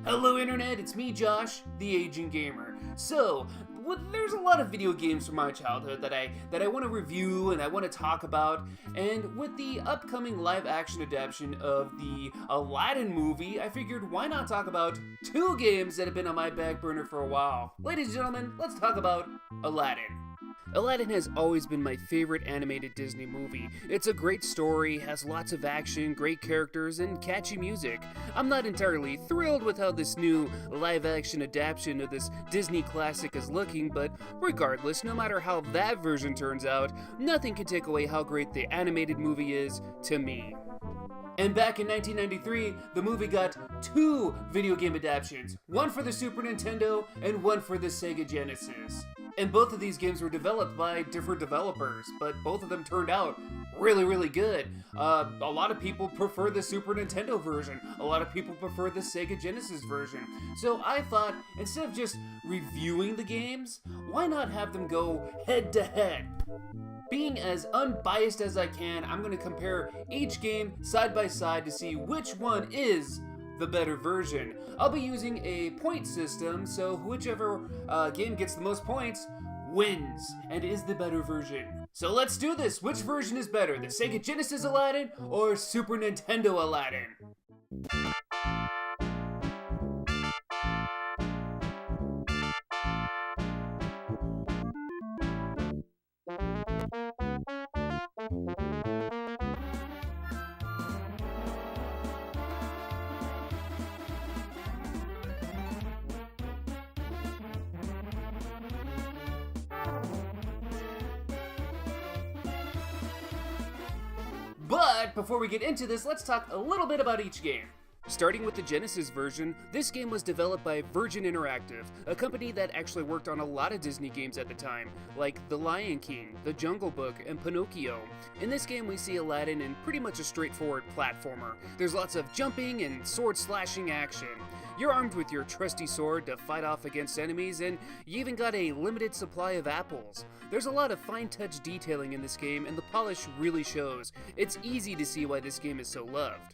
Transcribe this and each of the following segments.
Hello Internet, it's me Josh, the Aging Gamer. So, there's a lot of video games from my childhood that I want to review and I want to talk about, and with the upcoming live-action adaptation of the Aladdin movie, I figured why not talk about two games that have been on my back burner for a while. Ladies and gentlemen, let's talk about Aladdin. Aladdin has always been my favorite animated Disney movie. It's a great story, has lots of action, great characters, and catchy music. I'm not entirely thrilled with how this new live-action adaptation of this Disney classic is looking, but regardless, no matter how that version turns out, nothing can take away how great the animated movie is to me. And back in 1993, the movie got two video game adaptations, one for the Super Nintendo and one for the Sega Genesis. And both of these games were developed by different developers, but both of them turned out really good. A lot of people prefer the Super Nintendo version. A lot of people prefer the Sega Genesis version. So I thought, instead of just reviewing the games, why not have them go head to head? Being as unbiased as I can, I'm going to compare each game side by side to see which one is the better version. I'll be using a point system, so whichever game gets the most points wins and is the better version. So let's do this. Which version is better, the Sega Genesis Aladdin or Super Nintendo Aladdin? But before we get into this, let's talk a little bit about each game. Starting with the Genesis version, this game was developed by Virgin Interactive, a company that actually worked on a lot of Disney games at the time, like The Lion King, The Jungle Book, and Pinocchio. In this game, we see Aladdin in pretty much a straightforward platformer. There's lots of jumping and sword-slashing action. You're armed with your trusty sword to fight off against enemies, and you even got a limited supply of apples. There's a lot of fine-touch detailing in this game, and the polish really shows. It's easy to see why this game is so loved.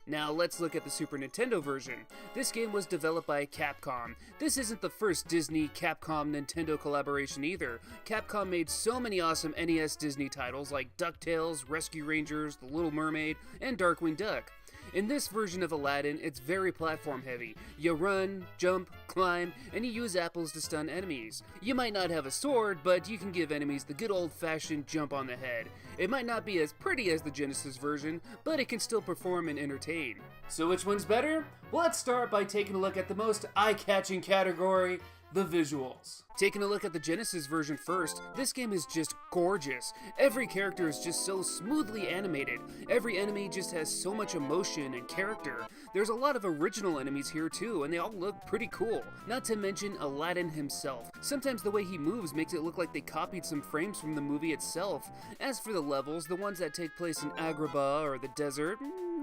Now let's look at the Super Nintendo version. This game was developed by Capcom. This isn't the first Disney Capcom Nintendo collaboration either. Capcom made so many awesome NES Disney titles like DuckTales, Rescue Rangers, The Little Mermaid, and Darkwing Duck. In this version of Aladdin, it's very platform heavy. You run, jump, climb, and you use apples to stun enemies. You might not have a sword, but you can give enemies the good old-fashioned jump on the head. It might not be as pretty as the Genesis version, but it can still perform and entertain. So which one's better? Well, let's start by taking a look at the most eye-catching category, the visuals. Taking a look at the Genesis version first, this game is just gorgeous. Every character is just so smoothly animated. Every enemy just has so much emotion and character. There's a lot of original enemies here too, and they all look pretty cool. Not to mention Aladdin himself. Sometimes the way he moves makes it look like they copied some frames from the movie itself. As for the levels, the ones that take place in Agrabah or the desert,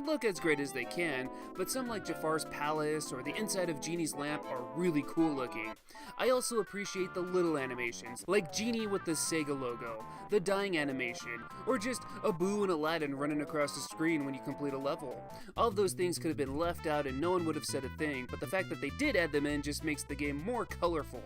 look as great as they can, but some like Jafar's palace or the inside of Genie's lamp are really cool looking. I also appreciate the little animations, like Genie with the Sega logo, the dying animation, or just Abu and Aladdin running across the screen when you complete a level. All of those things could have been left out and no one would have said a thing, but the fact that they did add them in just makes the game more colorful.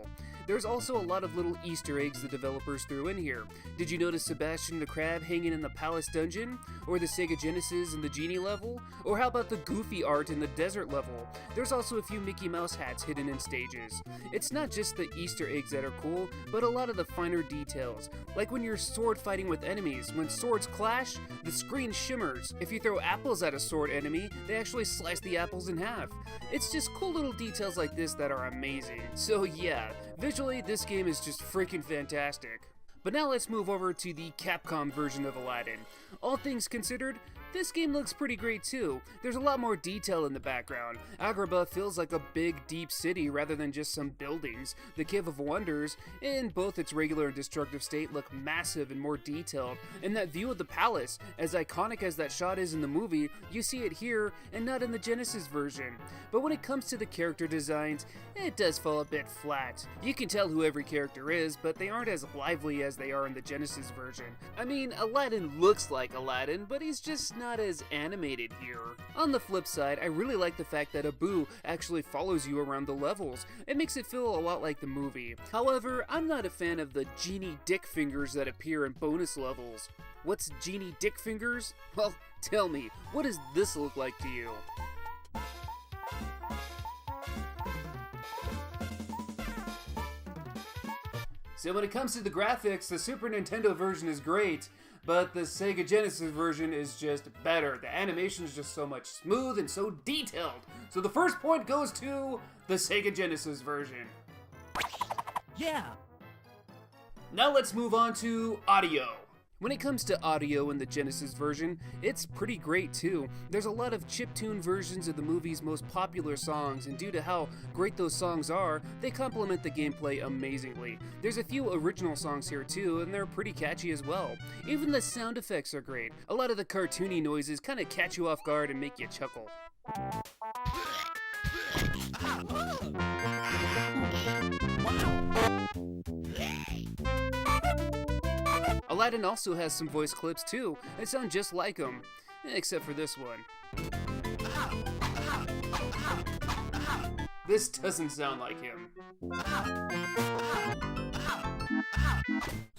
There's also a lot of little Easter eggs the developers threw in here. Did you notice Sebastian the Crab hanging in the Palace Dungeon? Or the Sega Genesis in the Genie level? Or how about the Goofy art in the Desert level? There's also a few Mickey Mouse hats hidden in stages. It's not just the Easter eggs that are cool, but a lot of the finer details. Like when you're sword fighting with enemies, when swords clash, the screen shimmers. If you throw apples at a sword enemy, they actually slice the apples in half. It's just cool little details like this that are amazing. So yeah, visually, this game is just freaking fantastic. But now let's move over to the Capcom version of Aladdin. All things considered, this game looks pretty great too. There's a lot more detail in the background. Agrabah feels like a big, deep city rather than just some buildings. The Cave of Wonders, in both its regular and destructive state, look massive and more detailed. And that view of the palace, as iconic as that shot is in the movie, you see it here and not in the Genesis version. But when it comes to the character designs, it does fall a bit flat. You can tell who every character is, but they aren't as lively as they are in the Genesis version. I mean, Aladdin looks like Aladdin, but he's just not not as animated here. On the flip side, I really like the fact that Abu actually follows you around the levels. It makes it feel a lot like the movie. However, I'm not a fan of the genie dick fingers that appear in bonus levels. What's genie dick fingers? Well, tell me, what does this look like to you? So when it comes to the graphics, the Super Nintendo version is great, but the Sega Genesis version is just better. The animation is just so much smooth and so detailed. So the first point goes to the Sega Genesis version. Yeah! Now let's move on to audio. When it comes to audio in the Genesis version, it's pretty great too. There's a lot of chiptune versions of the movie's most popular songs, and due to how great those songs are, they complement the gameplay amazingly. There's a few original songs here too, and they're pretty catchy as well. Even the sound effects are great. A lot of the cartoony noises kind of catch you off guard and make you chuckle. Aladdin also has some voice clips too, that sound just like him, except for this one. This doesn't sound like him.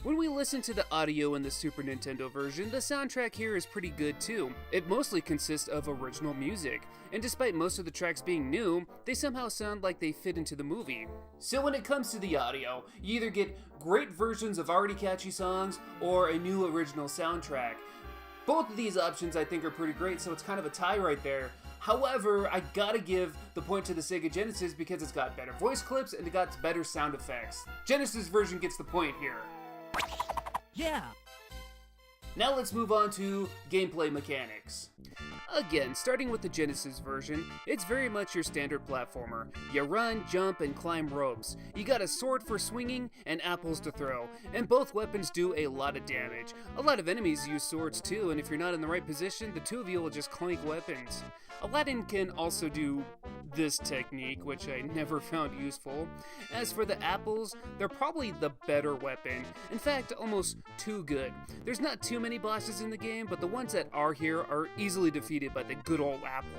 When we listen to the audio in the Super Nintendo version, the soundtrack here is pretty good too. It mostly consists of original music, and despite most of the tracks being new, they somehow sound like they fit into the movie. So when it comes to the audio, you either get great versions of already catchy songs or a new original soundtrack. Both of these options I think are pretty great, so it's kind of a tie right there. However, I gotta give the point to the Sega Genesis because it's got better voice clips and it got better sound effects. Genesis version gets the point here. Yeah! Now let's move on to gameplay mechanics. Again, starting with the Genesis version, it's very much your standard platformer. You run, jump, and climb ropes. You got a sword for swinging and apples to throw, and both weapons do a lot of damage. A lot of enemies use swords too, and if you're not in the right position, the two of you will just clink weapons. Aladdin can also do this technique, which I never found useful. As for the apples, they're probably the better weapon. In fact, almost too good. There's not too many bosses in the game, but the ones that are here are easily defeated by the good old apple.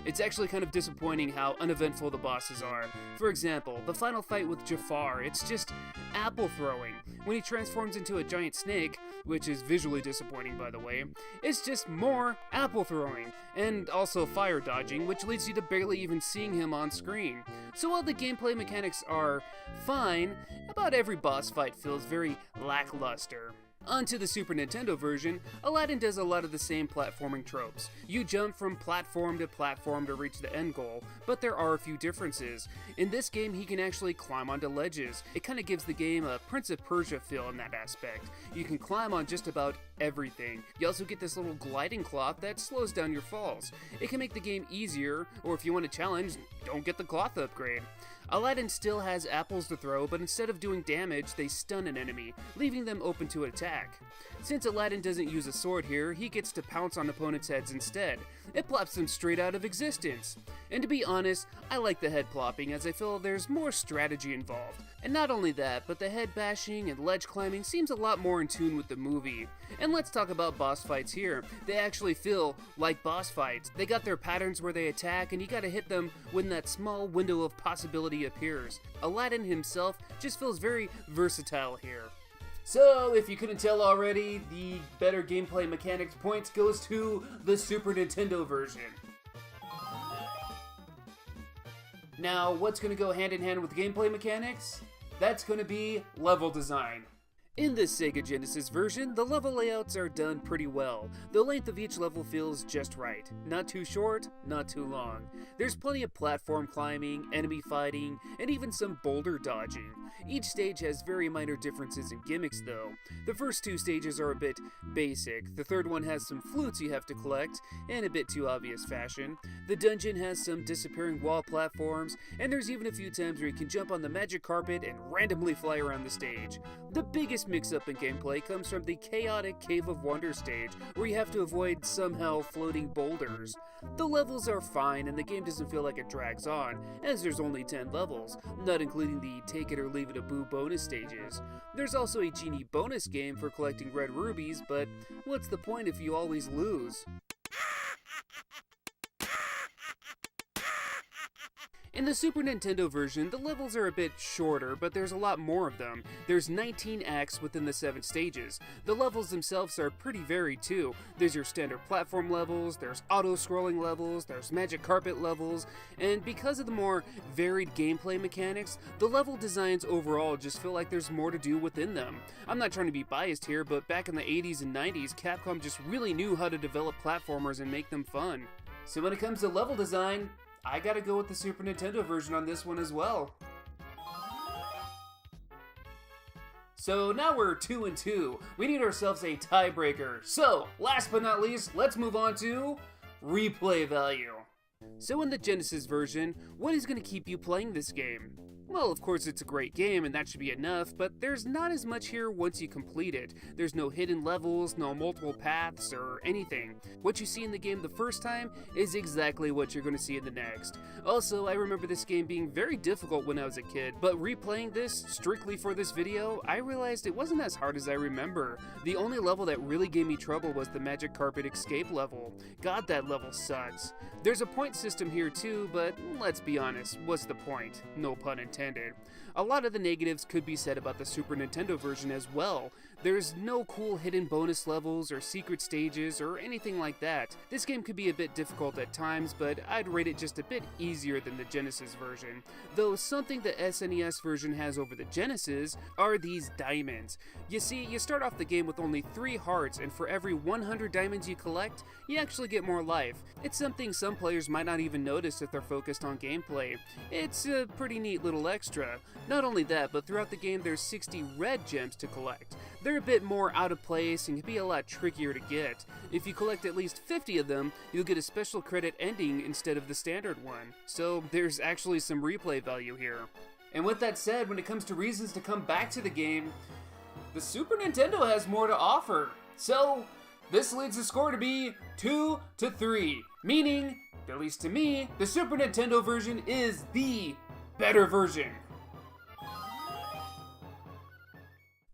It's actually kind of disappointing how uneventful the bosses are. For example, the final fight with Jafar, it's just apple throwing. When he transforms into a giant snake, which is visually disappointing by the way, it's just more apple throwing, and also fire dodging, which leads you to barely even seeing him on screen. So while the gameplay mechanics are fine, about every boss fight feels very lackluster. Onto the Super Nintendo version, Aladdin does a lot of the same platforming tropes. You jump from platform to reach the end goal, but there are a few differences. In this game, he can actually climb onto ledges. It kind of gives the game a Prince of Persia feel in that aspect. You can climb on just about everything. You also get this little gliding cloth that slows down your falls. It can make the game easier, or if you want to challenge, don't get the cloth upgrade. Aladdin still has apples to throw, but instead of doing damage, they stun an enemy, leaving them open to attack. Since Aladdin doesn't use a sword here, he gets to pounce on opponents' heads instead. It plops them straight out of existence. And to be honest, I like the head plopping as I feel there's more strategy involved. And not only that, but the head bashing and ledge climbing seems a lot more in tune with the movie. And let's talk about boss fights here. They actually feel like boss fights. They got their patterns where they attack, and you gotta hit them when that small window of possibility appears. Aladdin himself just feels very versatile here. So, if you couldn't tell already, the better gameplay mechanics points goes to the Super Nintendo version. Now, what's going to go hand in hand with gameplay mechanics? That's going to be level design. In this Sega Genesis version, the level layouts are done pretty well. The length of each level feels just right. Not too short, not too long. There's plenty of platform climbing, enemy fighting, and even some boulder dodging. Each stage has very minor differences in gimmicks though. The first two stages are a bit basic. The third one has some flutes you have to collect, in a bit too obvious fashion. The dungeon has some disappearing wall platforms, and there's even a few times where you can jump on the magic carpet and randomly fly around the stage. The biggest mix-up in gameplay comes from the chaotic Cave of Wonder stage, where you have to avoid somehow floating boulders. The levels are fine, and the game doesn't feel like it drags on, as there's only 10 levels, not including the Take It or Leave It a Boo bonus stages. There's also a genie bonus game for collecting red rubies, but what's the point if you always lose? In the Super Nintendo version, the levels are a bit shorter, but there's a lot more of them. There's 19 acts within the 7 stages. The levels themselves are pretty varied too. There's your standard platform levels, there's auto-scrolling levels, there's magic carpet levels, and because of the more varied gameplay mechanics, the level designs overall just feel like there's more to do within them. I'm not trying to be biased here, but back in the 80s and 90s, Capcom just really knew how to develop platformers and make them fun. So when it comes to level design, I gotta go with the Super Nintendo version on this one as well. So now we're 2-2. We need ourselves a tiebreaker. So, last but not least, let's move on to replay value. So in the Genesis version, what is going to keep you playing this game? Well, of course it's a great game and that should be enough, but there's not as much here once you complete it. There's no hidden levels, no multiple paths, or anything. What you see in the game the first time is exactly what you're going to see in the next. Also, I remember this game being very difficult when I was a kid, but replaying this strictly for this video, I realized it wasn't as hard as I remember. The only level that really gave me trouble was the Magic Carpet Escape level. God, that level sucks. There's a point system here too, but let's be honest, what's the point? No pun intended. A lot of the negatives could be said about the Super Nintendo version as well. There's no cool hidden bonus levels or secret stages or anything like that. This game could be a bit difficult at times, but I'd rate it just a bit easier than the Genesis version. Though something the SNES version has over the Genesis are these diamonds. You see, you start off the game with only 3 hearts, and for every 100 diamonds you collect, you actually get more life. It's something some players might not even notice if they're focused on gameplay. It's a pretty neat little extra. Not only that, but throughout the game there's 60 red gems to collect. They're a bit more out of place and can be a lot trickier to get. If you collect at least 50 of them, you'll get a special credit ending instead of the standard one. So there's actually some replay value here. And with that said, when it comes to reasons to come back to the game, the Super Nintendo has more to offer. So this leads the score to be 2-3, meaning, at least to me, the Super Nintendo version is the better version.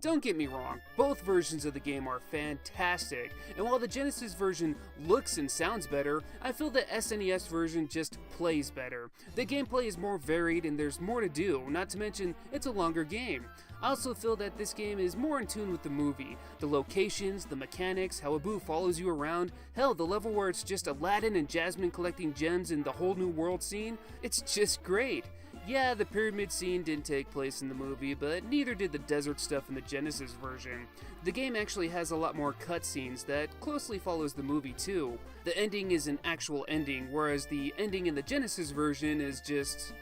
Don't get me wrong, both versions of the game are fantastic, and while the Genesis version looks and sounds better, I feel the SNES version just plays better. The gameplay is more varied and there's more to do, not to mention it's a longer game. I also feel that this game is more in tune with the movie. The locations, the mechanics, how Abu follows you around, hell, the level where it's just Aladdin and Jasmine collecting gems in the whole new world scene, it's just great. Yeah, the pyramid scene didn't take place in the movie, but neither did the desert stuff in the Genesis version. The game actually has a lot more cutscenes that closely follows the movie too. The ending is an actual ending, whereas the ending in the Genesis version is just,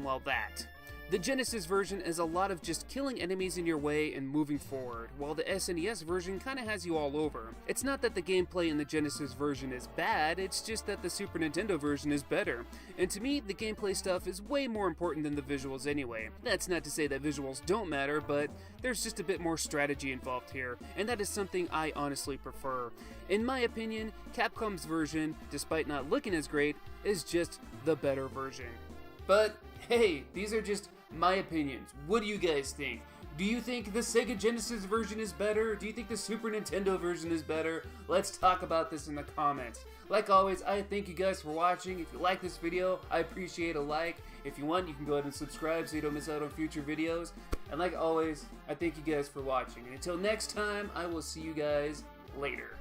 well, that. The Genesis version is a lot of just killing enemies in your way and moving forward, while the SNES version kinda has you all over. It's not that the gameplay in the Genesis version is bad, it's just that the Super Nintendo version is better. And to me, the gameplay stuff is way more important than the visuals anyway. That's not to say that visuals don't matter, but there's just a bit more strategy involved here, and that is something I honestly prefer. In my opinion, Capcom's version, despite not looking as great, is just the better version. But hey, these are just my opinions. What do you guys think? Do you think the Sega Genesis version is better? Do you think the Super Nintendo version is better? Let's talk about this in the comments. Like always, I thank you guys for watching. If you like this video, I appreciate a like. If you want, you can go ahead and subscribe so you don't miss out on future videos. And like always, I thank you guys for watching. And until next time, I will see you guys later.